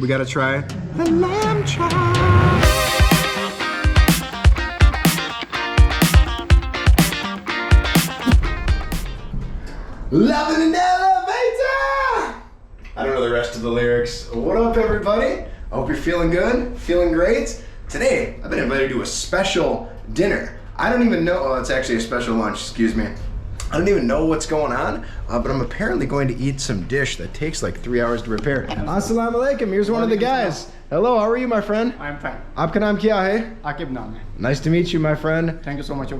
We gotta try the lamb chop. Loving an elevator! I don't know the rest of the lyrics. What up, everybody? I hope you're feeling good, feeling great. Today, I've been invited to a special dinner. I don't even know, oh, it's actually a special lunch, excuse me. I don't even know what's going on, but I'm apparently going to eat some dish that takes like 3 hours to prepare. Assalamu alaikum, here's one of the guys. Hello, how are you, my friend? I'm fine. Aapka naam kya hai? Akib naam hai. Nice to meet you, my friend. Thank you so much.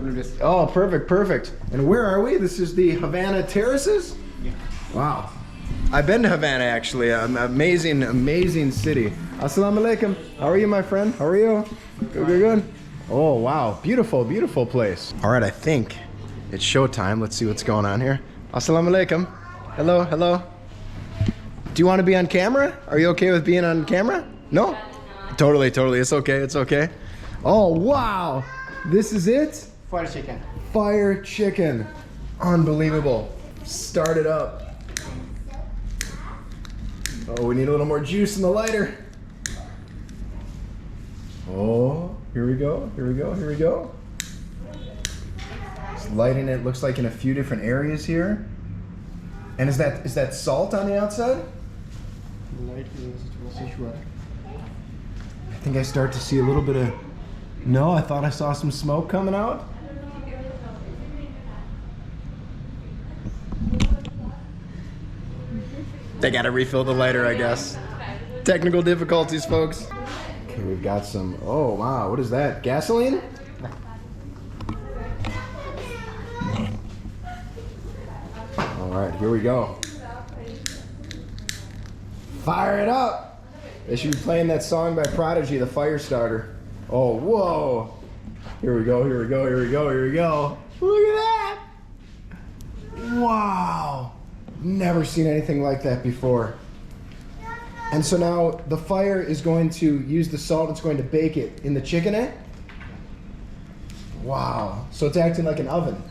Oh, perfect, perfect. And where are we? This is the Havana Terraces? Yeah. Wow. I've been to Havana, actually. Amazing, amazing city. Assalamu alaikum. How are you, my friend? How are you? Good, good, good. Oh, wow. Beautiful, beautiful place. All right, I think it's showtime. Let's see what's going on here. Assalamu alaikum. Hello, hello. Do you want to be on camera? Are you okay with being on camera? No? Totally, totally. It's okay, it's okay. Oh, wow. This is it? Fire chicken. Fire chicken. Unbelievable. Start it up. Oh, we need a little more juice in the lighter. Oh, here we go, here we go, here we go. It's lighting it, looks like in a few different areas here. And is that salt on the outside? Light is sure. I think I start to see a little bit of, no, I thought I saw some smoke coming out. They gotta refill the lighter, I guess. Technical difficulties, folks. Okay, we've got some, oh wow, what is that? Gasoline? All right, here we go. Fire it up. They should be playing that song by Prodigy, The Fire Starter. Oh, whoa. Here we go, here we go, here we go, here we go. Look at that. Wow. Never seen anything like that before. And so now the fire is going to use the salt, it's going to bake it in the chicken, eh? Wow. So it's acting like an oven.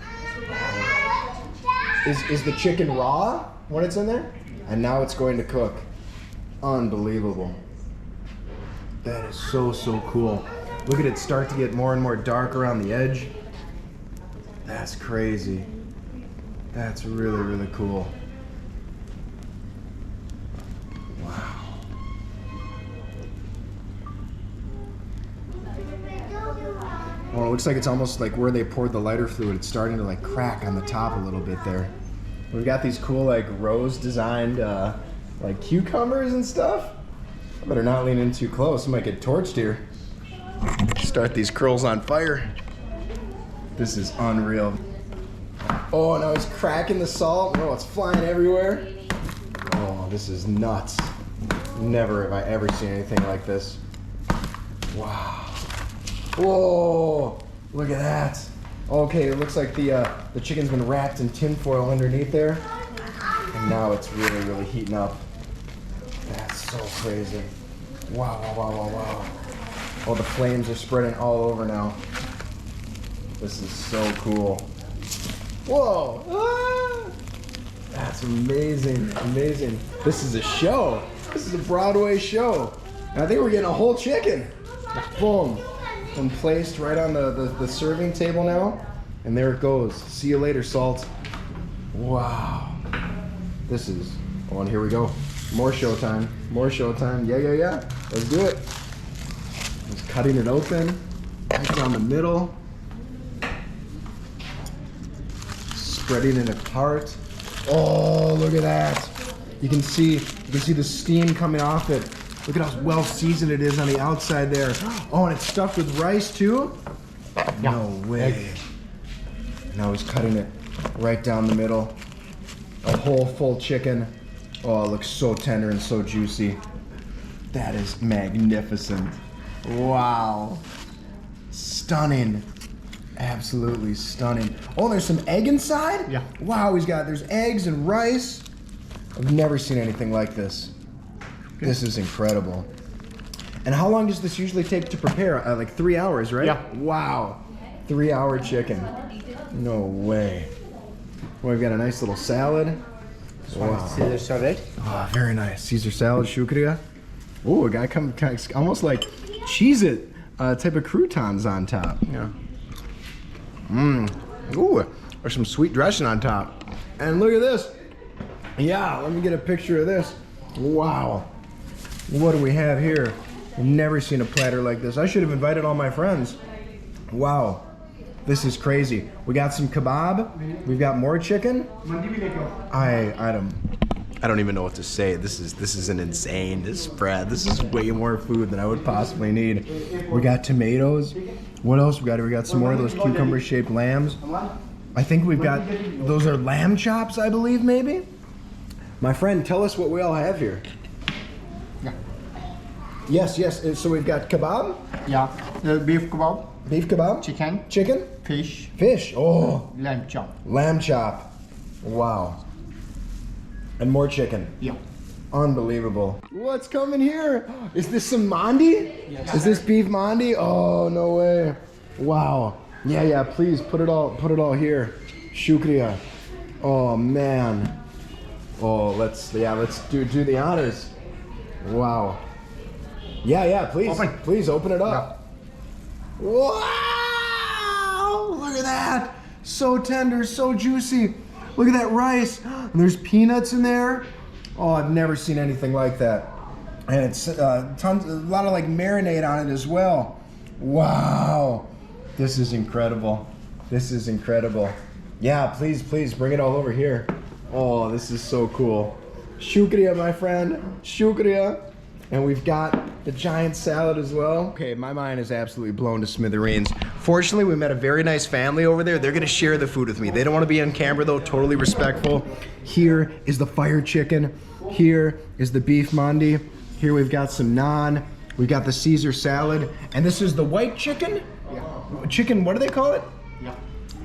Is the chicken raw when it's in there? And now it's going to cook. Unbelievable. That is so, so cool. Look at it start to get more and more dark around the edge. That's crazy. That's really, really cool. Wow. Well, it looks like it's almost like where they poured the lighter fluid, it's starting to like crack on the top a little bit there. We've got these cool like rose designed like cucumbers and stuff. I better not lean in too close, I might get torched here. Start these curls on fire. This is unreal. Oh, now he's cracking the salt. Oh, it's flying everywhere. Oh, this is nuts. Never have I ever seen anything like this. Wow. Whoa, look at that. Okay, it looks like the chicken's been wrapped in tin foil underneath there. And now it's really, really heating up. That's so crazy. Wow, wow, wow, wow, wow. Oh, the flames are spreading all over now. This is so cool. Whoa! Ah! That's amazing, amazing. This is a show. This is a Broadway show. And I think we're getting a whole chicken. Boom. And placed right on the serving table now. And there it goes. See you later, salt. Wow. This is, oh, and here we go. More showtime. More showtime. Yeah, yeah, yeah. Let's do it. Just cutting it open. Right down the middle. Spreading it apart. Oh, look at that. You can see the steam coming off it. Look at how well seasoned it is on the outside there. Oh, and it's stuffed with rice too? No way. Now he's cutting it right down the middle. A whole full chicken. Oh, it looks so tender and so juicy. That is magnificent. Wow. Stunning. Absolutely stunning. Oh, there's some egg inside? Yeah. Wow, there's eggs and rice. I've never seen anything like this. This is incredible. And how long does this usually take to prepare? Like 3 hours, right? Yeah. Wow. 3 hour chicken. No way. Well, we've got a nice little salad. Wow. Caesar salad. Oh, very nice. Caesar salad, shukriya. Oh, a guy almost like Cheez-It type of croutons on top. Yeah. Ooh, there's some sweet dressing on top. And look at this. Yeah, let me get a picture of this. Wow. What do we have here? I've never seen a platter like this. I should have invited all my friends. Wow. This is crazy. We got some kebab. We've got more chicken. I don't even know what to say. This is an insane spread. This is way more food than I would possibly need. We got tomatoes. What else we got? We got some more of those cucumber-shaped lambs. I think we've got, those are lamb chops, I believe, maybe? My friend, tell us what we all have here. Yeah. Yes. So we've got kebab. Yeah. Beef kebab. Beef kebab. Chicken. Chicken. Fish. Fish. Oh. Lamb chop. Lamb chop. Wow. And more chicken. Yeah. Unbelievable. What's coming here? Is this some Mandi? Yes. Is this beef Mandi? Oh, no way. Wow. Yeah, please put it all here. Shukriya. Oh man. Oh, let's do the honors. Wow. Yeah, please. Please open it up. Yeah. Wow! Look at that. So tender, so juicy. Look at that rice. And there's peanuts in there. Oh, I've never seen anything like that. And it's a lot of like marinade on it as well. Wow. This is incredible. This is incredible. Yeah, please bring it all over here. Oh, this is so cool. Shukriya, my friend. Shukriya. And we've got the giant salad as well. Okay, my mind is absolutely blown to smithereens. Fortunately, we met a very nice family over there. They're gonna share the food with me. They don't wanna be on camera though, totally respectful. Here is the fire chicken. Here is the beef Mandi. Here we've got some naan. We've got the Caesar salad. And this is the white chicken? Yeah. Chicken, what do they call it? Yeah.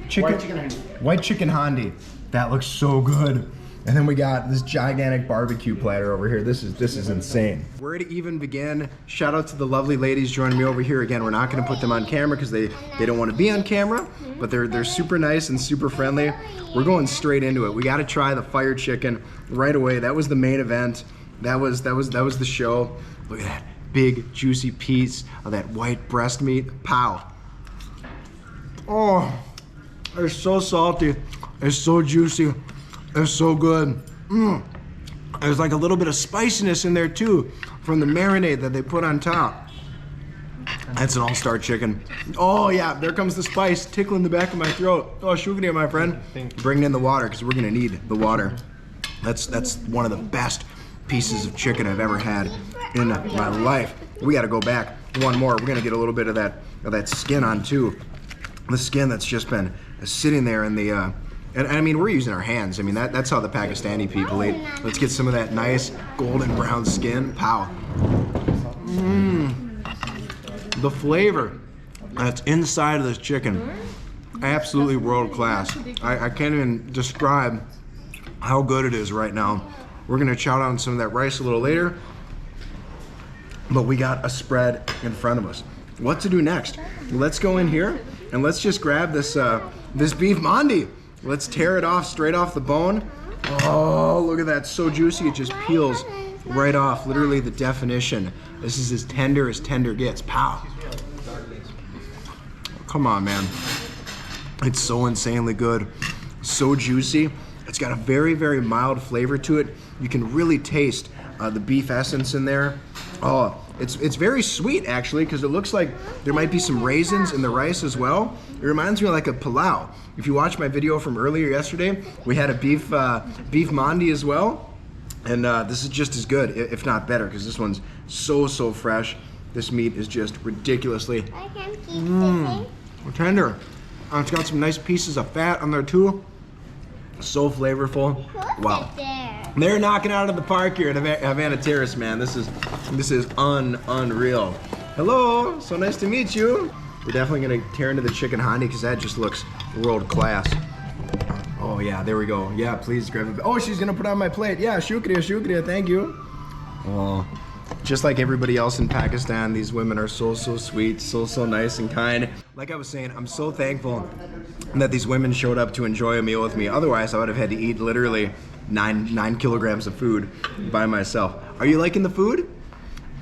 Chicken. White chicken handi. White chicken handi. That looks so good. And then we got this gigantic barbecue platter over here. This is insane. Where to even begin? Shout out to the lovely ladies joining me over here. Again, we're not gonna put them on camera because they don't want to be on camera, but they're super nice and super friendly. We're going straight into it. We gotta try the fire chicken right away. That was the main event. That was the show. Look at that big juicy piece of that white breast meat. Pow. Oh, it's so salty. It's so juicy. It's so good. There's like a little bit of spiciness in there too from the marinade that they put on top. That's an all-star chicken. Oh yeah, there comes the spice tickling the back of my throat. Oh, shukriya, my friend. Bring in the water because we're gonna need the water. That's one of the best pieces of chicken I've ever had in my life. We gotta go back one more. We're gonna get a little bit of that skin on too. The skin that's just been sitting there in the and I mean, we're using our hands. I mean, that's how the Pakistani people eat. Let's get some of that nice golden brown skin. Pow. The flavor that's inside of this chicken, absolutely world class. I can't even describe how good it is right now. We're gonna chow down some of that rice a little later, but we got a spread in front of us. What to do next? Let's go in here and let's just grab this this beef Mandi. Let's tear it off straight off the bone. Oh, look at that, so juicy, it just peels right off. Literally the definition. This is as tender gets. Pow. Come on, man. It's so insanely good. So juicy. It's got a very, very mild flavor to it. You can really taste the beef essence in there. Oh, it's very sweet actually, because it looks like there might be some raisins in the rice as well. It reminds me of like a pilau. If you watched my video from earlier yesterday, we had a beef Mandi as well. And this is just as good, if not better, because this one's so fresh. This meat is just ridiculously tender. It's got some nice pieces of fat on there too. So flavorful. Wow. They're knocking out of the park here at Havana Terrace, man. This is unreal. Hello, so nice to meet you. We're definitely gonna tear into the chicken handi because that just looks world class. Oh yeah, there we go. Yeah, please grab it. Oh, she's gonna put on my plate. Yeah, shukriya, thank you. Oh, just like everybody else in Pakistan, these women are so sweet, so nice and kind. Like I was saying, I'm so thankful that these women showed up to enjoy a meal with me. Otherwise, I would have had to eat literally 9 kilograms of food by myself. Are you liking the food?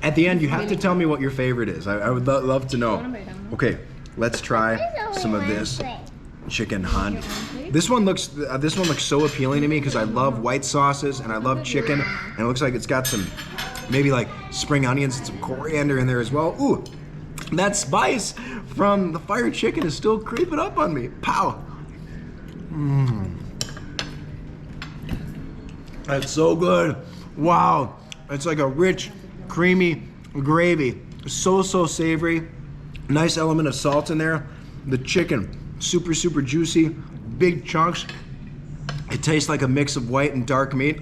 At the end, you have to tell me what your favorite is. I would love to know. Okay, let's try some of this chicken handi. This one looks so appealing to me because I love white sauces and I love chicken, and it looks like it's got some maybe like spring onions and some coriander in there as well. Ooh, that spice from the fire chicken is still creeping up on me. Pow. That's so good. Wow. It's like a rich, creamy gravy. So savory. Nice element of salt in there. The chicken, super juicy, big chunks. It tastes like a mix of white and dark meat.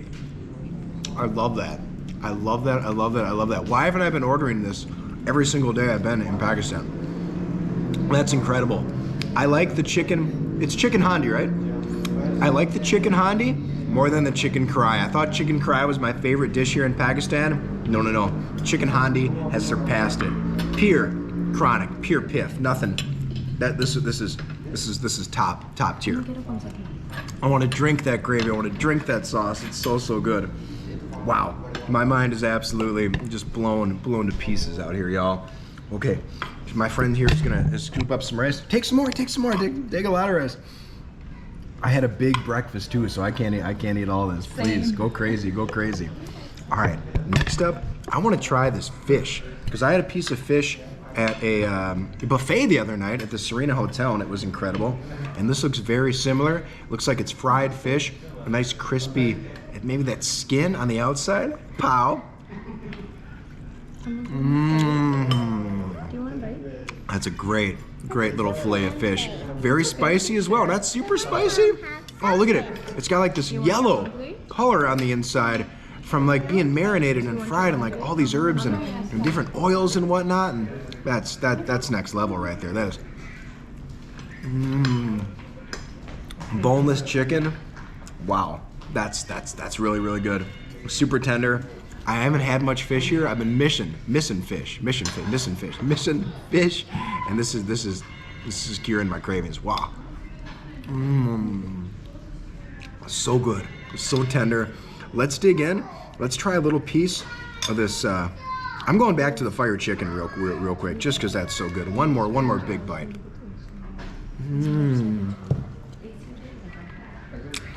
I love that. I love that. I love that. I love that. Why haven't I been ordering this every single day I've been in Pakistan? That's incredible. I like the chicken. It's chicken handi, right? I like the chicken handi more than the chicken karai. I thought chicken karai was my favorite dish here in Pakistan. No. Chicken handi has surpassed it. Pure chronic, pure piff, nothing. This is top tier. I want to drink that gravy. I want to drink that sauce. It's so good. Wow, my mind is absolutely just blown to pieces out here, y'all. Okay, my friend here is gonna scoop up some rice. Take some more. Take a lot of rice. I had a big breakfast too, so I can't eat all this. Please, go crazy. All right, next up, I want to try this fish because I had a piece of fish at a buffet the other night at the Serena Hotel, and it was incredible. And this looks very similar. It looks like it's fried fish, a nice crispy, maybe that skin on the outside. Pow. That's a great little fillet of fish. Very spicy as well. Not super spicy. Oh, look at it. It's got like this yellow color on the inside from like being marinated and fried in like all these herbs and different oils and whatnot. And that's next level right there. That is. Boneless chicken. Wow. That's really good. Super tender. I haven't had much fish here. I've been missing fish, and this is curing my cravings. Wow. So good, so tender. Let's dig in. Let's try a little piece of this. I'm going back to the fire chicken real quick, just because that's so good. One more big bite.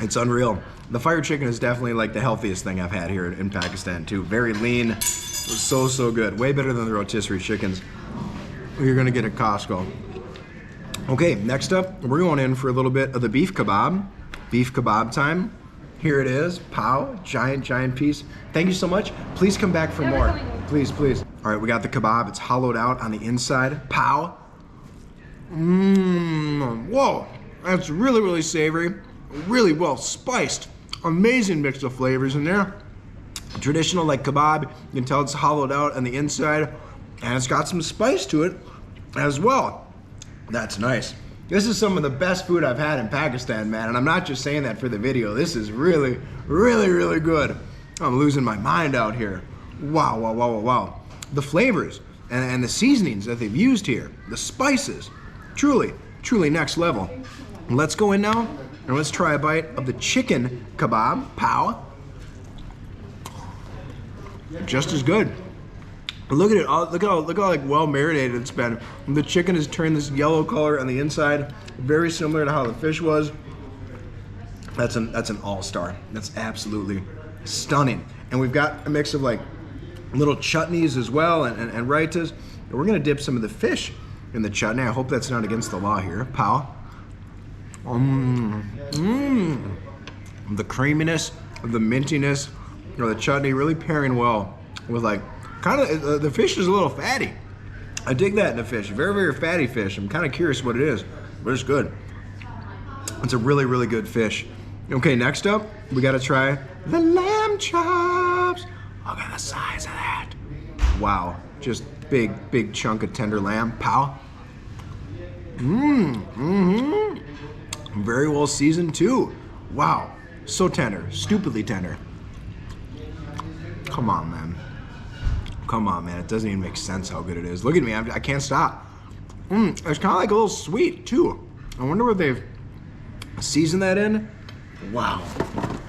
It's unreal. The fire chicken is definitely like the healthiest thing I've had here in Pakistan too. Very lean, so good. Way better than the rotisserie chickens you're gonna get at Costco. Okay, next up, we're going in for a little bit of the beef kebab. Beef kebab time. Here it is, pow, giant piece. Thank you so much. Please come back for more. Please. All right, we got the kebab. It's hollowed out on the inside. Pow. Whoa, that's really savory. Really well spiced. Amazing mix of flavors in there. Traditional like kebab, you can tell it's hollowed out on the inside, and it's got some spice to it as well. That's nice. This is some of the best food I've had in Pakistan, man, and I'm not just saying that for the video. This is really good. I'm losing my mind out here. Wow. The flavors and the seasonings that they've used here, the spices, truly next level. Let's go in now. And let's try a bite of the chicken kebab. Pow. Just as good. Look at it. Look how like well marinated it's been. The chicken has turned this yellow color on the inside, very similar to how the fish was. That's an all-star. That's absolutely stunning. And we've got a mix of like little chutneys as well and raitas. And we're gonna dip some of the fish in the chutney. I hope that's not against the law here. Pow. The creaminess, the mintiness, the chutney really pairing well with like the fish is a little fatty. I dig that in a fish, very fatty fish. I'm kind of curious what it is, but it's good. It's a really good fish. Okay, next up we got to try the lamb chops. Look at the size of that. Wow, just big chunk of tender lamb. Pow. Very well seasoned too. Wow, so tender, stupidly tender. Come on, man. It doesn't even make sense how good it is. Look at me, I can't stop. It's kind of like a little sweet too. I wonder what they've seasoned that in. Wow.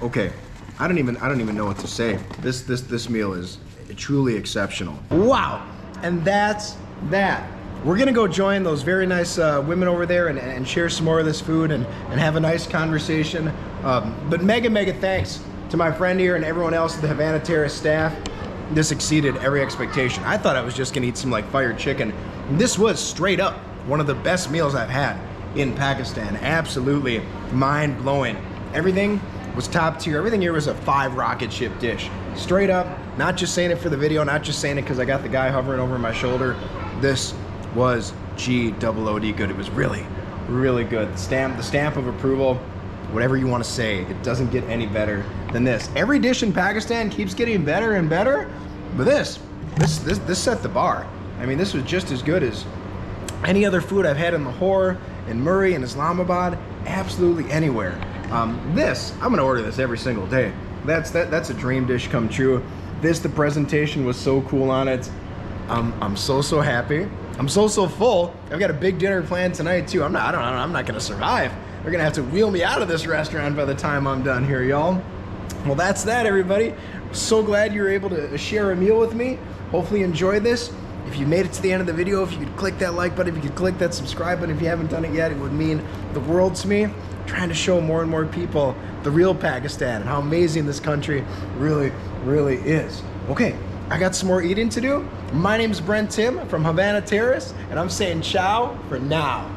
Okay, I don't even know what to say. This meal is truly exceptional. Wow, and that's that. We're gonna go join those very nice women over there and share some more of this food and have a nice conversation. But mega thanks to my friend here and everyone else at the Havana Terrace staff. This exceeded every expectation. I thought I was just gonna eat some like fired chicken. This was straight up one of the best meals I've had in Pakistan. Absolutely mind-blowing. Everything was top tier. Everything here was a 5 rocket ship dish. Straight up, not just saying it for the video, not just saying it because I got the guy hovering over my shoulder. This was G-O-O-D good. It was really good. The stamp of approval, whatever you want to say, it doesn't get any better than this. Every dish in Pakistan keeps getting better and better, but this set the bar. I mean, this was just as good as any other food I've had in Lahore, in Murree, in Islamabad, absolutely anywhere. I'm gonna order this every single day. That's a dream dish come true. The presentation was so cool on it. I'm so happy. I'm so full. I've got a big dinner planned tonight too. I'm not gonna survive. They're gonna have to wheel me out of this restaurant by the time I'm done here, y'all. Well, that's that, everybody. So glad you were able to share a meal with me. Hopefully you enjoyed this. If you made it to the end of the video, if you could click that like button, if you could click that subscribe button, if you haven't done it yet, it would mean the world to me. I'm trying to show more and more people the real Pakistan and how amazing this country really is. Okay, I got some more eating to do. My name's Brent Timm from Havana Terrace, and I'm saying ciao for now.